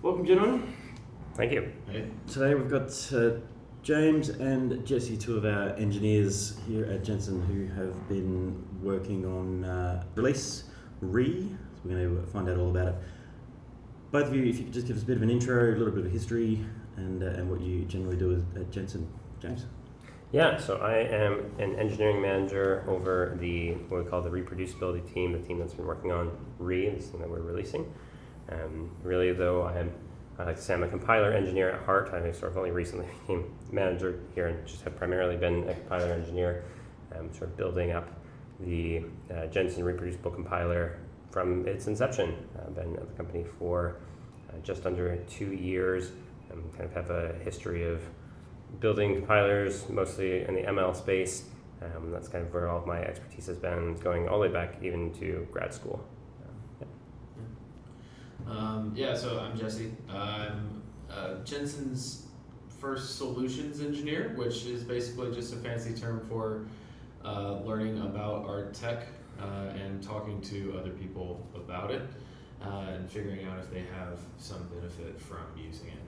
Welcome, gentlemen. Thank you. Hey. Today we've got James and Jesse, two of our engineers here at Gensyn who have been working on release REE. So we're going to find out all about it. Both of you, if you could just give us a bit of an intro, a little bit of history, and what you generally do at Gensyn. James? Yeah, so I am an engineering manager over what we call the reproducibility team, the team that's been working on REE, this thing that we're releasing. Really, though, I like to say I'm a compiler engineer at heart. I sort of only recently became manager here and just have primarily been a compiler engineer, sort of building up the Gensyn reproducible compiler from its inception. I've been at the company for just under 2 years. Kind of have a history of building compilers, mostly in the ML space. That's kind of where all of my expertise has been, going all the way back even to grad school. So I'm Jesse. I'm Gensyn's first solutions engineer, which is basically just a fancy term for learning about our tech and talking to other people about it and figuring out if they have some benefit from using it.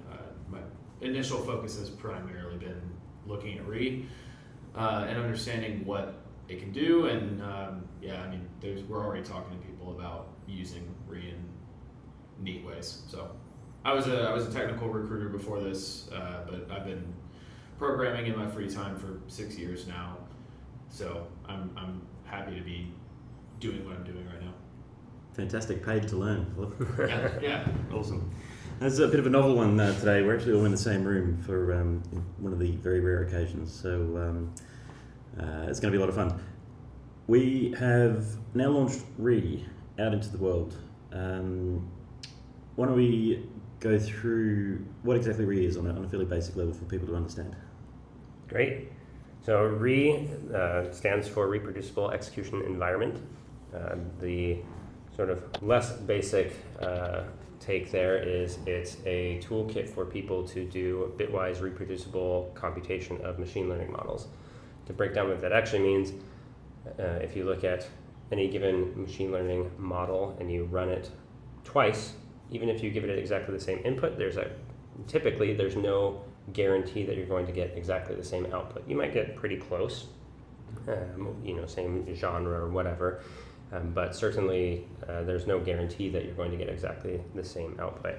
My initial focus has primarily been looking at REE and understanding what it can do, and we're already talking to people about using REE in neat ways. So I was a technical recruiter before this, but I've been programming in my free time for 6 years now. So I'm happy to be doing what I'm doing right now. Fantastic, paid to learn. Yeah. Awesome. That's a bit of a novel one today. We're actually all in the same room for one of the very rare occasions, so it's going to be a lot of fun. We have now launched REE out into the world. Why don't we go through what exactly REE is on a fairly basic level for people to understand? Great. So REE stands for Reproducible Execution Environment. The sort of less basic take there is it's a toolkit for people to do bitwise reproducible computation of machine learning models. To break down what that actually means, if you look at any given machine learning model and you run it twice, even if you give it exactly the same input, typically there's no guarantee that you're going to get exactly the same output. You might get pretty close, same genre or whatever, but certainly there's no guarantee that you're going to get exactly the same output.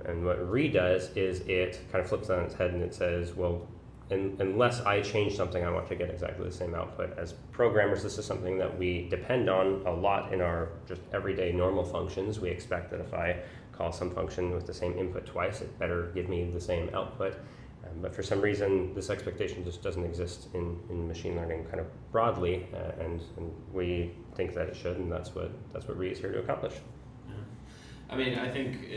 And what REE does is it kind of flips it on its head and it says, well, unless I change something, I want to get exactly the same output. As programmers, this is something that we depend on a lot in our just everyday normal functions. We expect that if I call some function with the same input twice, it better give me the same output. But for some reason, this expectation just doesn't exist in machine learning kind of broadly, and we think that it should, and that's what REE is here to accomplish. Yeah. I mean, I think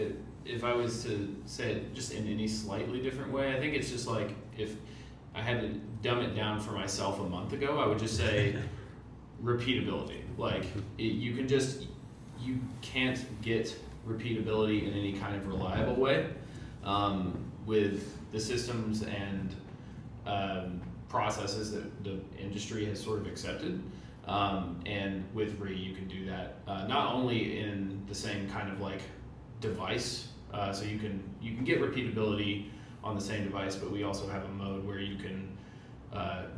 if I was to say it just in any slightly different way, I think it's just like if I had to dumb it down for myself a month ago, I would just say repeatability. Like you can't get repeatability in any kind of reliable way with the systems and processes that the industry has sort of accepted. And with REE, you can do that not only in the same kind of like device, so you can get repeatability on the same device, but we also have a mode where you can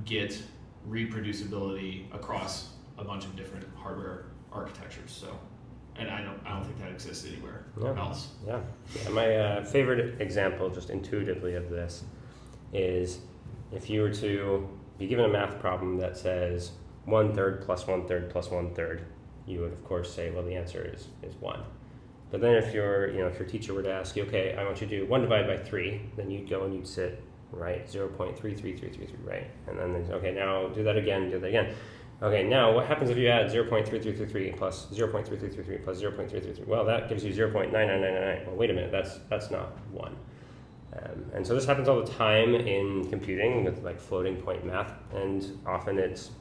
get reproducibility across a bunch of different hardware architectures. So, and I don't think that exists anywhere else. Yeah. My favorite example, just intuitively, of this is if you were to be given a math problem that says 1/3 plus 1/3 plus 1/3, you would of course say, well, the answer is 1. But then if your teacher were to ask you, okay, I want you to do 1 divided by 3, then you'd go and you'd sit, right, 0.33333, right? And then they say, okay, now do that again. Okay, now what happens if you add 0.3333 plus 0.3333 plus 0.333? Well, that gives you 0.9999. Well, wait a minute, that's not 1. And so this happens all the time in computing with like floating point math, and often it's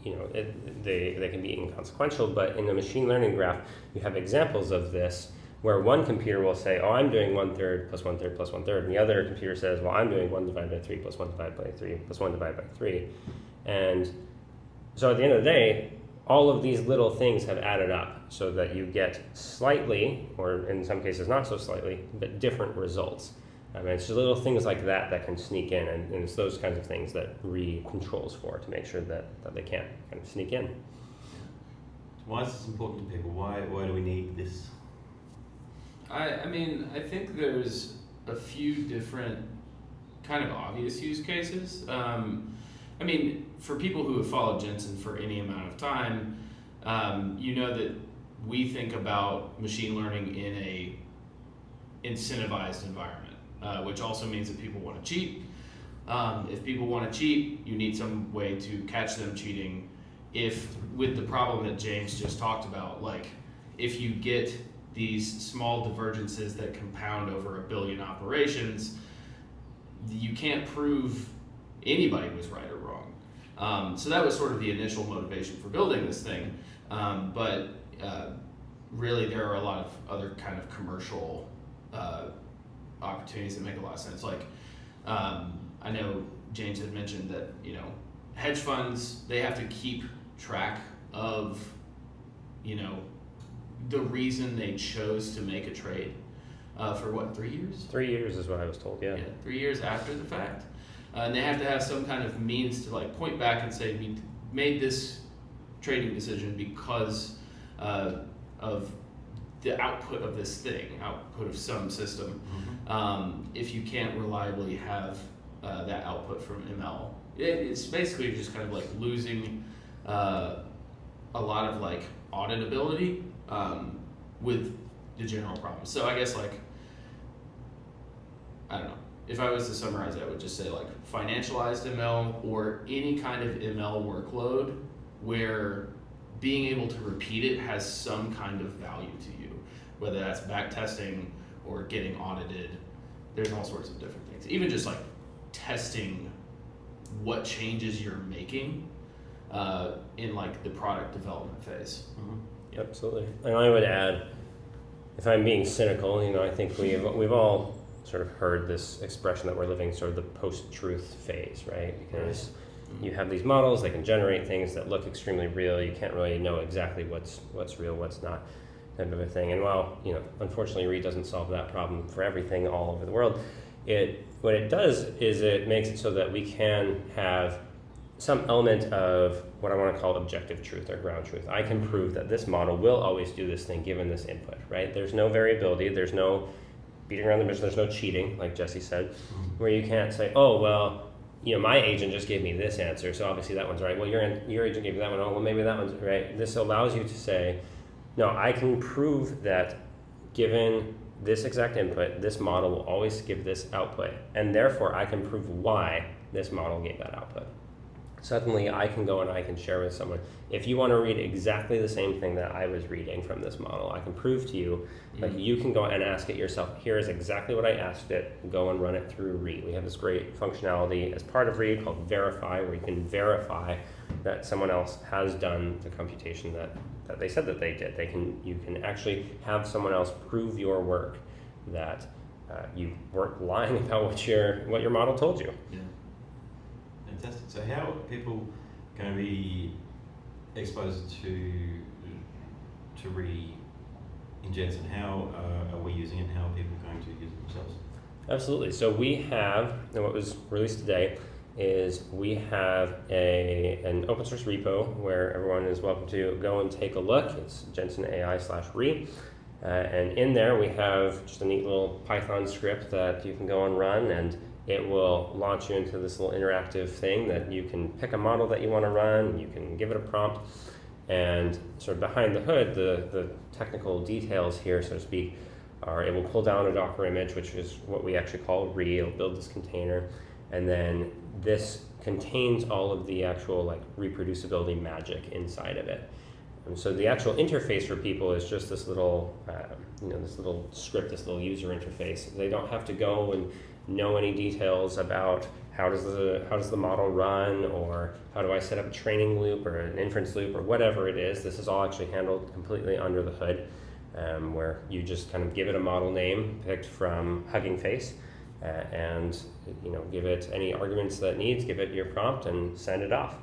they can be inconsequential, but in the machine learning graph, you have examples of this where one computer will say, oh, I'm doing 1/3 plus 1/3 plus 1/3, and the other computer says, well, I'm doing 1 divided by 3 plus 1 divided by 3 plus 1 divided by 3. And so at the end of the day, all of these little things have added up so that you get slightly, or in some cases not so slightly, but different results. And it's just little things like that that can sneak in, and it's those kinds of things that REE controls for to make sure that they can't kind of sneak in. Why is this important to people? Why do we need this? I mean, I think there's a few different kind of obvious use cases. I mean, for people who have followed Gensyn for any amount of time, you know that we think about machine learning in a incentivized environment, which also means that people want to cheat. If people want to cheat, you need some way to catch them cheating. If, with the problem that James just talked about, like if you get these small divergences that compound over 1 billion operations, you can't prove anybody was right or wrong. So that was sort of the initial motivation for building this thing. But really there are a lot of other kind of commercial opportunities that make a lot of sense. Like I know James had mentioned that, you know, hedge funds, they have to keep track of, you know, the reason they chose to make a trade for what, 3 years? 3 years is what I was told, yeah. 3 years after the fact. And they have to have some kind of means to like point back and say, we made this trading decision because of the output of this thing, output of some system. If you can't reliably have that output from ML, it's basically just kind of like losing a lot of like auditability with the general problem. So I guess like, I don't know, if I was to summarize it, I would just say like financialized ML or any kind of ML workload where being able to repeat it has some kind of value to you, whether that's back testing or getting audited. There's all sorts of different things. Even just like testing what changes you're making in like the product development phase. Absolutely. And I would add, if I'm being cynical, you know, I think we've all sort of heard this expression that we're living sort of the post-truth phase, right? Because you have these models, they can generate things that look extremely real. You can't really know exactly what's real, what's not, type of a thing. And while, you know, unfortunately REE doesn't solve that problem for everything all over the world, what it does is it makes it so that we can have some element of what I want to call objective truth or ground truth. I can prove that this model will always do this thing given this input, right? There's no variability, there's no beating around the bush, there's no cheating, like Jesse said, where you can't say, oh, well, you know, my agent just gave me this answer, so obviously that one's right. Well, your agent gave you that one, oh, well, maybe that one's right. This allows you to say, no, I can prove that given this exact input, this model will always give this output, and therefore I can prove why this model gave that output. Suddenly I can go and I can share with someone, if you want to read exactly the same thing that I was reading from this model, I can prove to you, like you can go and ask it yourself, here is exactly what I asked it, go and run it through REE. We have this great functionality as part of REE called Verify, where you can verify that someone else has done the computation that they said that they did. You can actually have someone else prove your work, that you weren't lying about what your model told you. Yeah. Fantastic. So how are people going to be exposed to REE in Gensyn? How are we using it, and how are people going to use it themselves? Absolutely. So we have, and what was released today, is we have an open source repo where everyone is welcome to go and take a look. It's Gensyn AI/REE. And in there we have just a neat little Python script that you can go and run, and it will launch you into this little interactive thing that you can pick a model that you want to run, you can give it a prompt, and sort of behind the hood, the technical details here, so to speak, are it will pull down a Docker image, which is what we actually call REE. It'll build this container, and then this contains all of the actual like reproducibility magic inside of it. And so the actual interface for people is just this little, this little script, this little user interface. They don't have to go and know any details about how does the model run, or how do I set up a training loop or an inference loop or whatever it is. This is all actually handled completely under the hood, where you just kind of give it a model name picked from Hugging Face, and give it any arguments that it needs, give it your prompt, and send it off.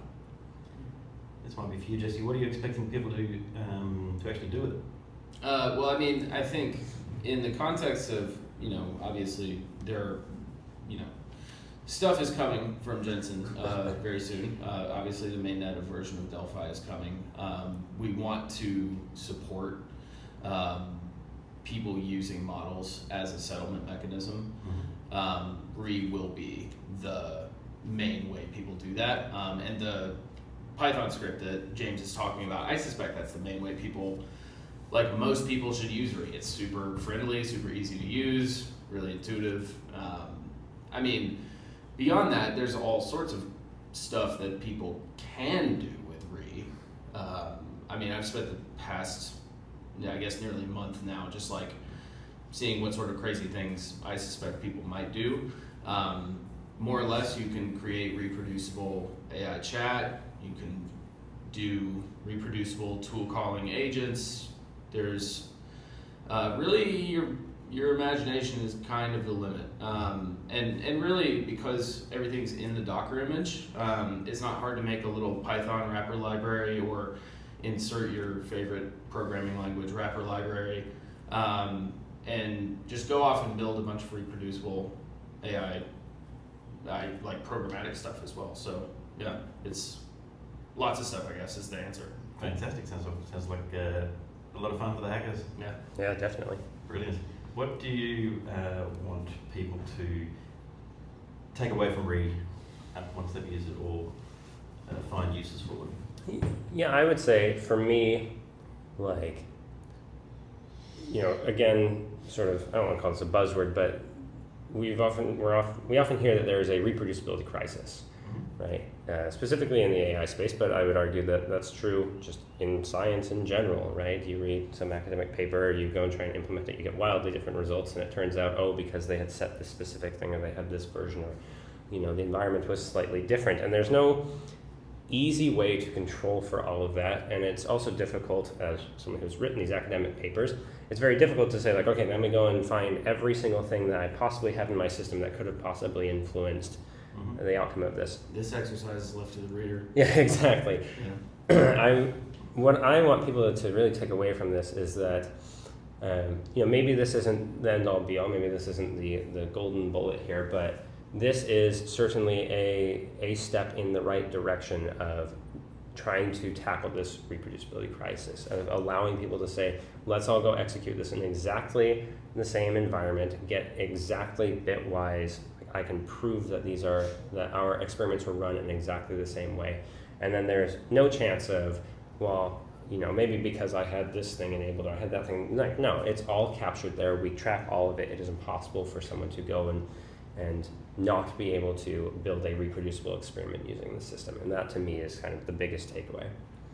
this might be for you, Jesse. What are you expecting people to actually do with it? Well, I mean, I think in the context of, obviously there, stuff is coming from Gensyn very soon. Obviously, the mainnet version of Delphi is coming. We want to support people using models as a settlement mechanism. REE will be the main way people do that. And the Python script that James is talking about, I suspect that's the main way people, like most people, should use REE. It's super friendly, super easy to use, really intuitive. I mean, beyond that, there's all sorts of stuff that people can do with REE. I mean, I've spent the past, I guess, nearly a month now just like seeing what sort of crazy things I suspect people might do. More or less, you can create reproducible AI chat. You can do reproducible tool calling agents. There's really your imagination is kind of the limit. And really, because everything's in the Docker image, it's not hard to make a little Python wrapper library or insert your favorite programming language wrapper library, and just go off and build a bunch of reproducible AI, like programmatic stuff as well. So yeah, it's lots of stuff, I guess, is the answer. Fantastic. Sounds like a lot of fun for the hackers. Yeah, definitely. Brilliant. What do you want people to take away from REE once they've used it or find uses for them? Yeah, I would say for me, like, again, sort of, I don't want to call this a buzzword, but we often hear that there is a reproducibility crisis, right? Specifically in the AI space, but I would argue that that's true just in science in general, right? You read some academic paper, you go and try and implement it, you get wildly different results, and it turns out, because they had set this specific thing, or they had this version, or the environment was slightly different, and there's no easy way to control for all of that. And it's also difficult, as someone who's written these academic papers, it's very difficult to say, like, okay, let me go and find every single thing that I possibly have in my system that could have possibly influenced the outcome of this. This exercise is left to the reader. Yeah, exactly. Yeah. What I want people to really take away from this is that, maybe this isn't the end all be all, maybe this isn't the golden bullet here, but this is certainly a step in the right direction of trying to tackle this reproducibility crisis, of allowing people to say, let's all go execute this in exactly the same environment, get exactly bitwise. I can prove that that our experiments were run in exactly the same way. And then there's no chance of, maybe because I had this thing enabled or I had that thing. Like, no, it's all captured there. We track all of it. It is impossible for someone to go and not be able to build a reproducible experiment using the system. And that, to me, is kind of the biggest takeaway.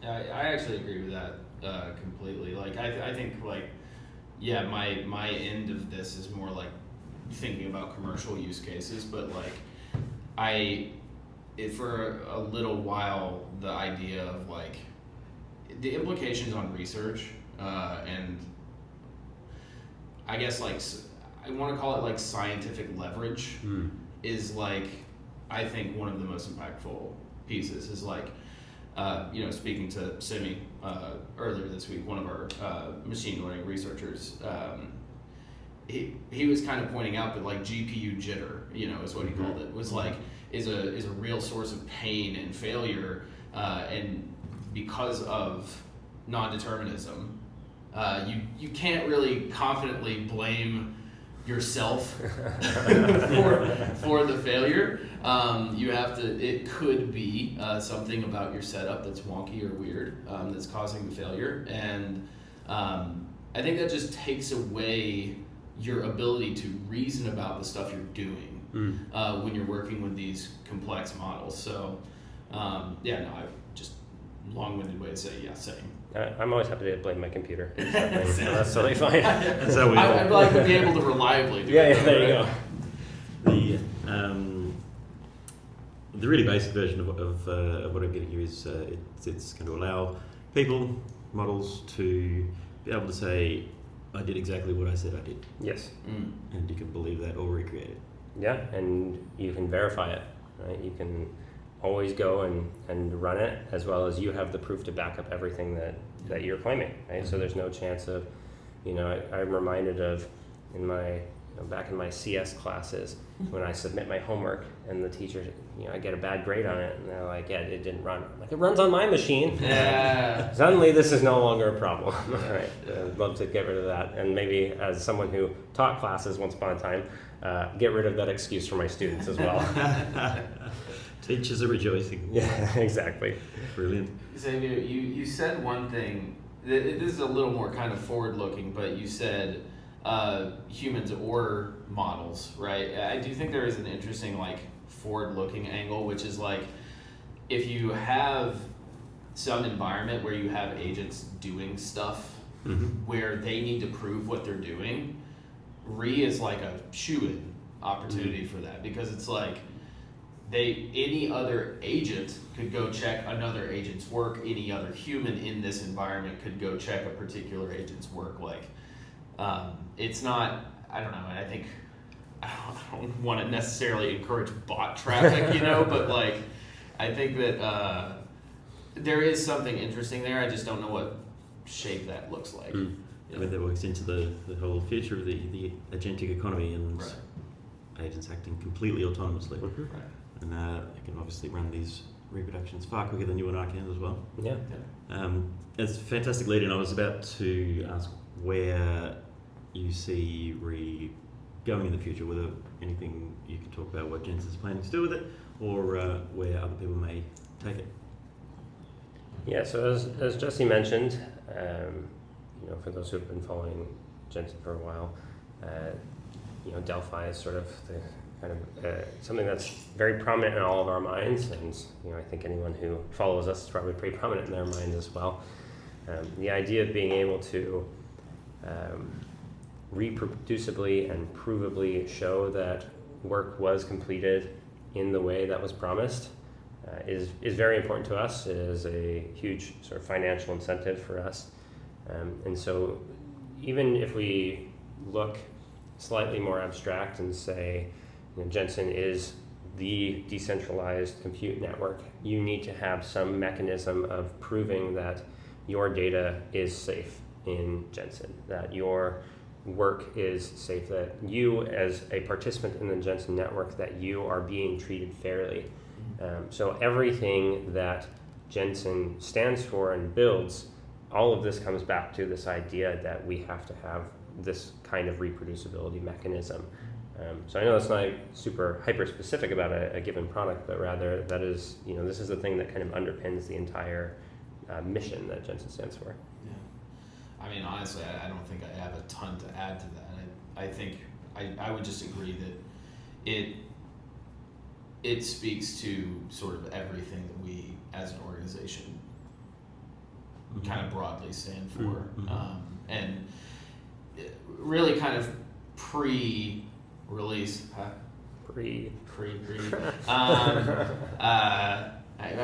I actually agree with that completely. Like, I think, like, yeah, my end of this is more like thinking about commercial use cases, but like, for a little while, the idea of like the implications on research, and I guess like I want to call it like scientific leverage, is like, I think one of the most impactful pieces is like, speaking to Simi earlier this week, one of our machine learning researchers, he was kind of pointing out that like GPU jitter, is what he called it, was like is a real source of pain and failure, and because of non-determinism, you can't really confidently blame yourself for the failure. You have to. It could be something about your setup that's wonky or weird, that's causing the failure, and I think that just takes away your ability to reason about the stuff you're doing when you're working with these complex models. So, I just long-winded way to say, yeah, same. I'm always happy to blame my computer. That's totally fine. I'd like to be able to reliably do it. Yeah, there you go. The really basic version of what I'm getting here is it's going to allow people, models, to be able to say, I did exactly what I said I did. Yes. And you can believe that or recreate it. Yeah, and you can verify it, right? You can always go and run it, as well as you have the proof to back up everything that you're claiming, right? So there's no chance of, I'm reminded of back in my CS classes when I submit my homework and the teacher, I get a bad grade on it and they're like, yeah, it didn't run. I'm like, it runs on my machine. Yeah. Suddenly this is no longer a problem. Right? I'd love to get rid of that. And maybe as someone who taught classes once upon a time, get rid of that excuse for my students as well. Teachers are rejoicing. Yeah, exactly. Brilliant. Xavier, you said one thing. This is a little more kind of forward-looking, but you said humans or models, right? I do think there is an interesting forward-looking angle, which is if you have some environment where you have agents doing stuff where they need to prove what they're doing, REE is like a shoe-in opportunity for that, because it's any other agent could go check another agent's work. Any other human in this environment could go check a particular agent's work. It's not, I don't know, I think, I don't want to necessarily encourage bot traffic, but I think that there is something interesting there. I just don't know what shape that looks like. I mean, that works into the whole future of the agentic economy and Right. agents acting completely autonomously. Mhm. Right. And they can obviously run these reproductions far quicker than you and I can as well. Yeah. It's a fantastic lead, and I was about to ask where you see REE going in the future, whether anything you can talk about what Gensyn's planning to do with it, or where other people may take it. Yeah, so as Jesse mentioned, for those who've been following Gensyn for a while, Delphi is sort of the kind of something that's very prominent in all of our minds, and I think anyone who follows us is probably pretty prominent in their minds as well. The idea of being able to reproducibly and provably show that work was completed in the way that was promised is very important to us. It is a huge sort of financial incentive for us. And so even if we look slightly more abstract and say, Gensyn is the decentralized compute network, you need to have some mechanism of proving that your data is safe in Gensyn, that your work is safe, that you as a participant in the Gensyn network, that you are being treated fairly. So everything that Gensyn stands for and builds, all of this comes back to this idea that we have to have this kind of reproducibility mechanism. So I know it's not super hyper specific about a given product, but rather that is, this is the thing that kind of underpins the entire mission that Gensyn stands for. Yeah. I mean, honestly, I don't think I have a ton to add to that. I think I would just agree that it speaks to sort of everything that we as an organization kind of broadly stand for. And really kind of pre-release. I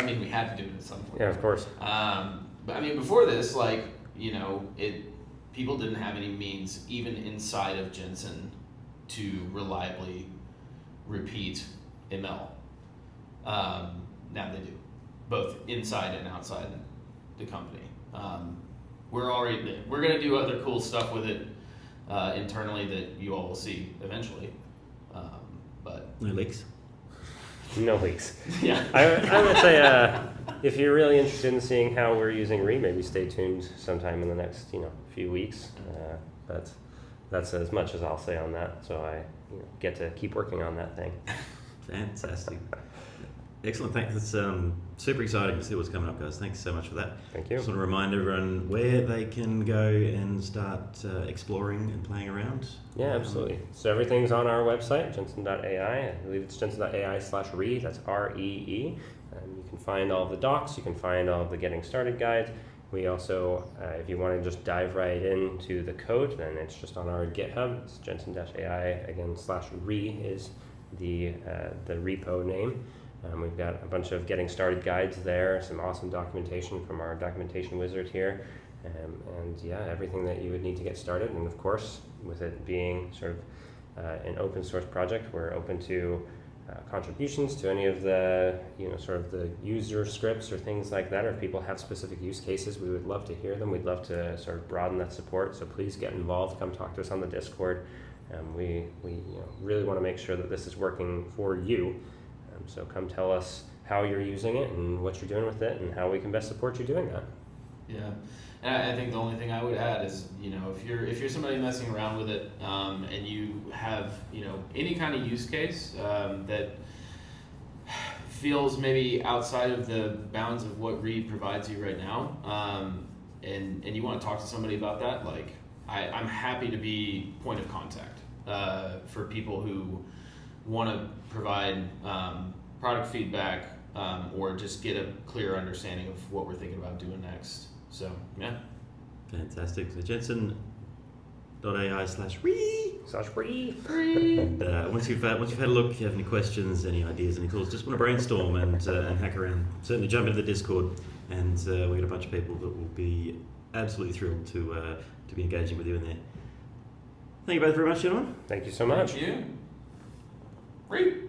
mean, we had to do it at some point. Yeah, of course. But I mean, before this, people didn't have any means, even inside of Gensyn, to reliably repeat ML. Now they do, both inside and outside the company. We're going to do other cool stuff with it internally that you all will see eventually. But No leaks. No leaks. yeah, I would say if you're really interested in seeing how we're using REE, maybe stay tuned sometime in the next few weeks. But that's as much as I'll say on that. So I get to keep working on that thing. Fantastic. Excellent. Thanks. It's super exciting to see what's coming up, guys. Thanks so much for that. Thank you. Just want to remind everyone where they can go and start exploring and playing around. Yeah, absolutely. So everything's on our website, Gensyn.ai. I believe it's Gensyn.ai/REE. That's REE. You can find all of the docs. You can find all of the getting started guides. We also, if you want to just dive right into the code, then it's just on our GitHub. It's Gensyn-AI again /REE is the repo name. We've got a bunch of getting started guides there, some awesome documentation from our documentation wizard here, and yeah, everything that you would need to get started. And of course, with it being sort of an open source project, we're open to contributions to any of the, sort of the user scripts or things like that, or if people have specific use cases, we would love to hear them. We'd love to sort of broaden that support. So please get involved. Come talk to us on the Discord. We really want to make sure that this is working for you. So come tell us how you're using it and what you're doing with it and how we can best support you doing that. Yeah, and I think the only thing I would add is, if you're somebody messing around with it, and you have, any kind of use case that feels maybe outside of the bounds of what REE provides you right now, and you want to talk to somebody about that, like I'm happy to be point of contact for people who want to provide product feedback or just get a clear understanding of what we're thinking about doing next. So, yeah. Fantastic. So Jensen.ai/REE. And once you've had a look, if you have any questions, any ideas, any tools, just want to brainstorm and hack around, certainly jump into the Discord, and we got a bunch of people that will be absolutely thrilled to be engaging with you in there. Thank you both very much, gentlemen. Thank you so much. Thank you. REE.